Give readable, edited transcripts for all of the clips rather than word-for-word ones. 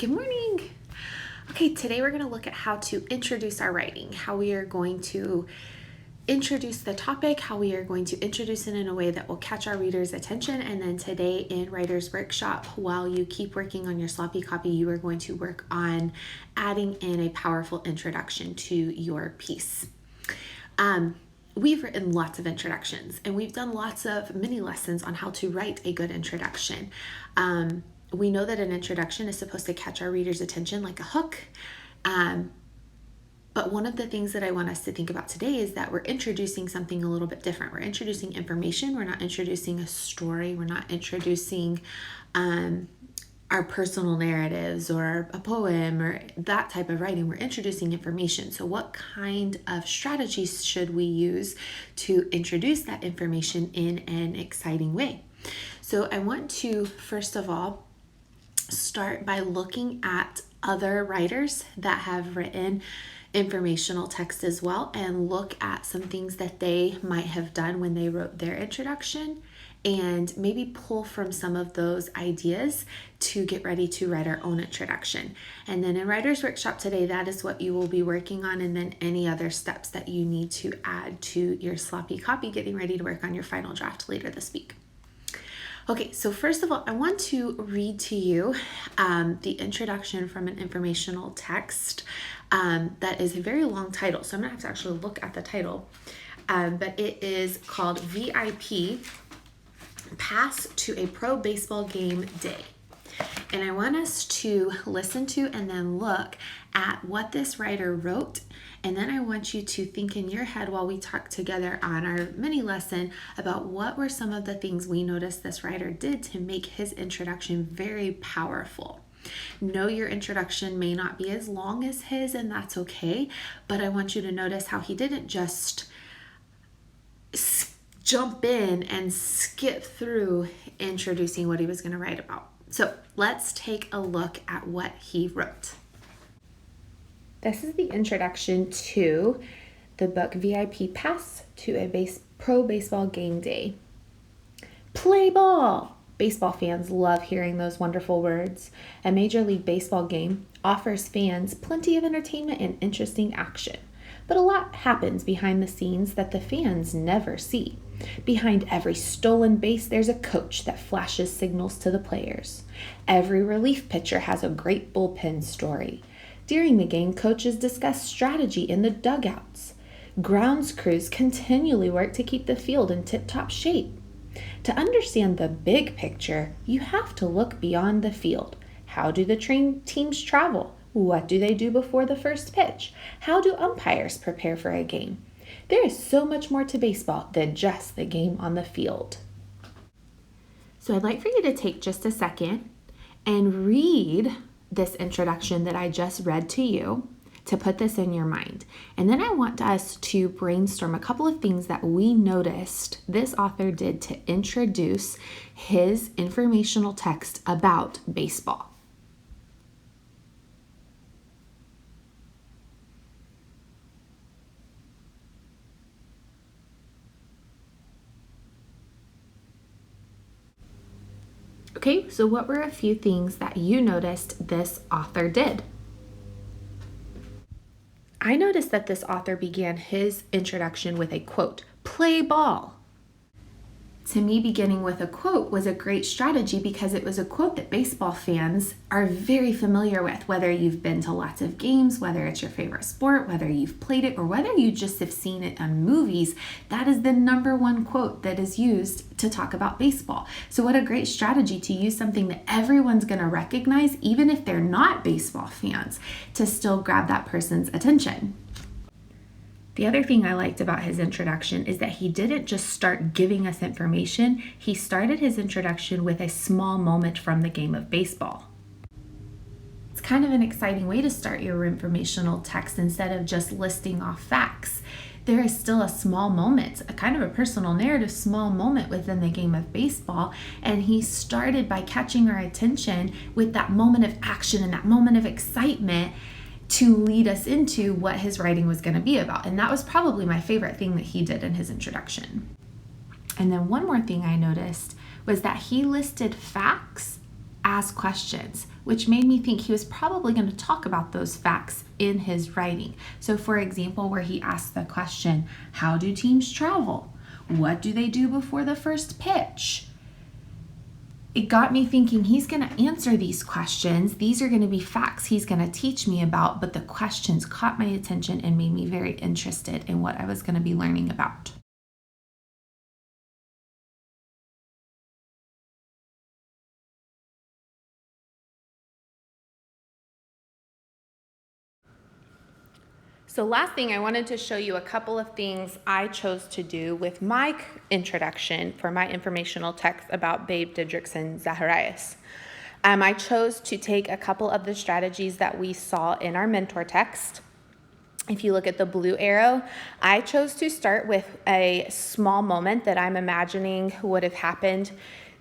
Good morning. Okay, today we're going to look at how to introduce our writing, how we are going to introduce the topic, how we are going to introduce it in a way that will catch our readers' attention. And then today in Writer's Workshop, while you keep working on your sloppy copy, you are going to work on adding in a powerful introduction to your piece. We've written lots of introductions and we've done lots of mini lessons on how to write a good introduction. We know that an introduction is supposed to catch our readers' attention like a hook. But one of the things that I want us to think about today is that we're introducing something a little bit different. We're introducing information. We're not introducing a story. We're not introducing our personal narratives or a poem or that type of writing. We're introducing information. So what kind of strategies should we use to introduce that information in an exciting way? So I want to, first of all, start by looking at other writers that have written informational text as well and look at some things that they might have done when they wrote their introduction and maybe pull from some of those ideas to get ready to write our own introduction. And then in Writer's Workshop today, that is what you will be working on, and then any other steps that you need to add to your sloppy copy, getting ready to work on your final draft later this week. Okay, so first of all, I want to read to you the introduction from an informational text that is a very long title. So I'm going to have to actually look at the title, but it is called VIP Pass to a Pro Baseball Game Day. And I want us to listen to and then look at what this writer wrote. And then I want you to think in your head while we talk together on our mini lesson about what were some of the things we noticed this writer did to make his introduction very powerful. No, your introduction may not be as long as his, and that's okay. But I want you to notice how he didn't just jump in and skip through introducing what he was going to write about. So let's take a look at what he wrote. This is the introduction to the book VIP Pass to a Pro Baseball Game Day. Play ball! Baseball fans love hearing those wonderful words. A Major League Baseball game offers fans plenty of entertainment and interesting action. But a lot happens behind the scenes that the fans never see. Behind every stolen base, there's a coach that flashes signals to the players. Every relief pitcher has a great bullpen story. During the game, coaches discuss strategy in the dugouts. Grounds crews continually work to keep the field in tip-top shape. To understand the big picture, you have to look beyond the field. How do the teams travel? What do they do before the first pitch? How do umpires prepare for a game? There is so much more to baseball than just the game on the field. So I'd like for you to take just a second and read this introduction that I just read to you to put this in your mind. And then I want us to brainstorm a couple of things that we noticed this author did to introduce his informational text about baseball. Okay, so what were a few things that you noticed this author did? I noticed that this author began his introduction with a quote, "Play ball." To me, beginning with a quote was a great strategy because it was a quote that baseball fans are very familiar with, whether you've been to lots of games, whether it's your favorite sport, whether you've played it, or whether you just have seen it on movies. That is the number one quote that is used to talk about baseball. So what a great strategy to use something that everyone's going to recognize, even if they're not baseball fans, to still grab that person's attention. The other thing I liked about his introduction is that he didn't just start giving us information. He started his introduction with a small moment from the game of baseball. It's kind of an exciting way to start your informational text instead of just listing off facts. There is still a small moment, a kind of a personal narrative small moment within the game of baseball, and he started by catching our attention with that moment of action and that moment of excitement to lead us into what his writing was going to be about. And that was probably my favorite thing that he did in his introduction. And then one more thing I noticed was that he listed facts ask questions, which made me think he was probably going to talk about those facts in his writing. So for example, where he asked the question, how do teams travel? What do they do before the first pitch? It got me thinking he's going to answer these questions. These are going to be facts he's going to teach me about, but the questions caught my attention and made me very interested in what I was going to be learning about. So last thing, I wanted to show you a couple of things I chose to do with my introduction for my informational text about Babe Didrikson Zacharias. I chose to take a couple of the strategies that we saw in our mentor text. If you look at the blue arrow, I chose to start with a small moment that I'm imagining would have happened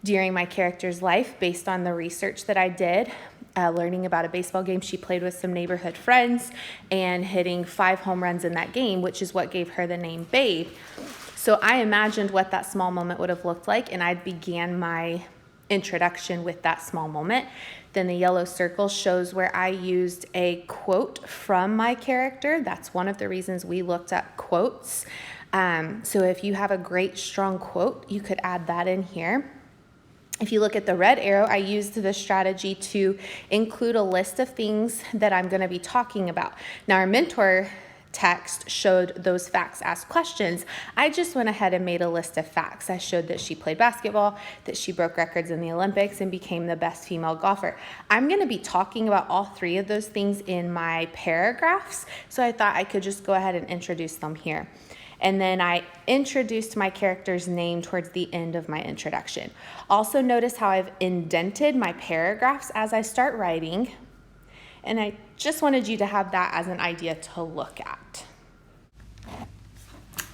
during my character's life based on the research that I did, learning about a baseball game she played with some neighborhood friends and hitting 5 home runs in that game, which is what gave her the name Babe. So I imagined what that small moment would have looked like, and I began my introduction with that small moment. Then the yellow circle shows where I used a quote from my character. That's one of the reasons we looked at quotes. So if you have a great strong quote, you could add that in here. If you look at the red arrow, I used this strategy to include a list of things that I'm going to be talking about. Now, our mentor text showed those facts as questions. I just went ahead and made a list of facts. I showed that she played basketball, that she broke records in the Olympics, and became the best female golfer. I'm going to be talking about all 3 of those things in my paragraphs, so I thought I could just go ahead and introduce them here. And then I introduced my character's name towards the end of my introduction. Also notice how I've indented my paragraphs as I start writing. And I just wanted you to have that as an idea to look at.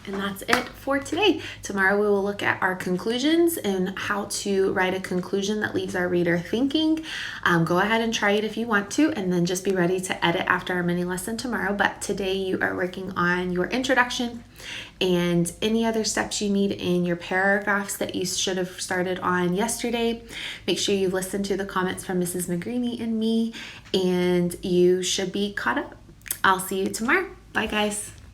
And that's it for today. Tomorrow we will look at our conclusions and how to write a conclusion that leaves our reader thinking. Go ahead and try it if you want to, and then just be ready to edit after our mini lesson tomorrow. But today you are working on your introduction and any other steps you need in your paragraphs that you should have started on yesterday. Make sure you've listened to the comments from Mrs. McGreeny and me, and you should be caught up. I'll see you tomorrow. Bye, guys.